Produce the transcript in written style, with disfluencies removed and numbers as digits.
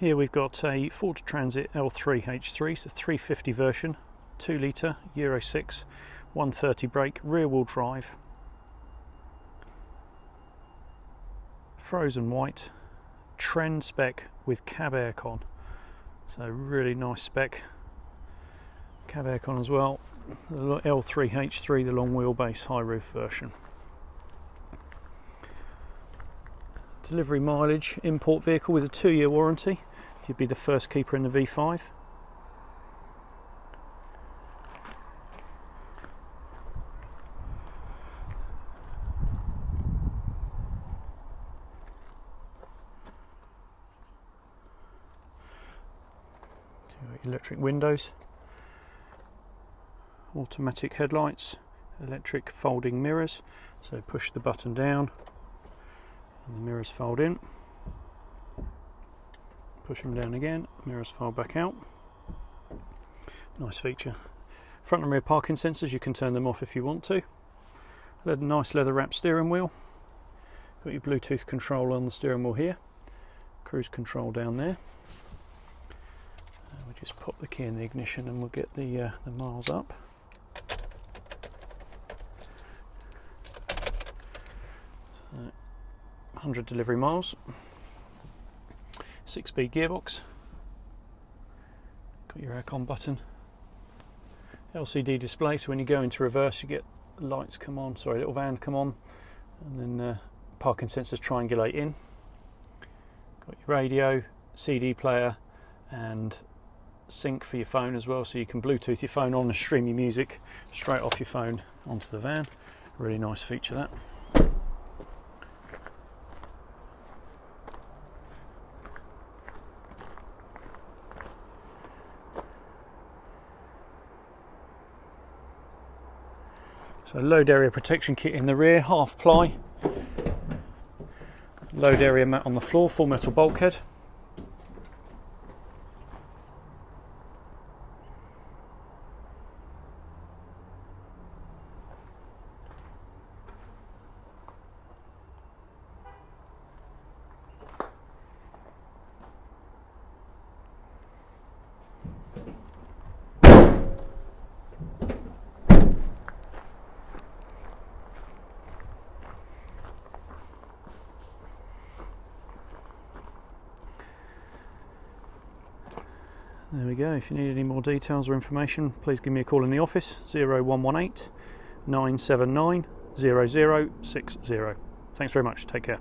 Here we've got a Ford Transit L3 H3, it's a 350 version, 2 litre, Euro 6, 130 brake, rear wheel drive, frozen white, trend spec with cab aircon, so really nice spec, cab aircon as well, the L3 H3, the long wheelbase high roof version. Delivery mileage, import vehicle with a 2-year warranty. You'd be the first keeper in the V5. Electric windows, automatic headlights, electric folding mirrors, so push the button down and the mirrors fold in, push them down again, mirrors fold back out. Nice feature. Front and rear parking sensors, you can turn them off if you want to. Nice leather wrapped steering wheel, got your Bluetooth control on the steering wheel here, cruise control down there. We'll just pop the key in the ignition and we'll get the miles up. So, 100 delivery miles, 6-speed gearbox, got your aircon button, LCD display, so when you go into reverse you get lights come on, sorry, little van come on, and then parking sensors triangulate in. Got your radio, CD player and sync for your phone as well, so you can Bluetooth your phone on and stream your music straight off your phone onto the van. Really nice feature that. So load area protection kit in the rear, half ply. Load area mat on the floor, full metal bulkhead. There we go. If you need any more details or information, please give me a call in the office, 0118 979 0060. Thanks very much. Take care.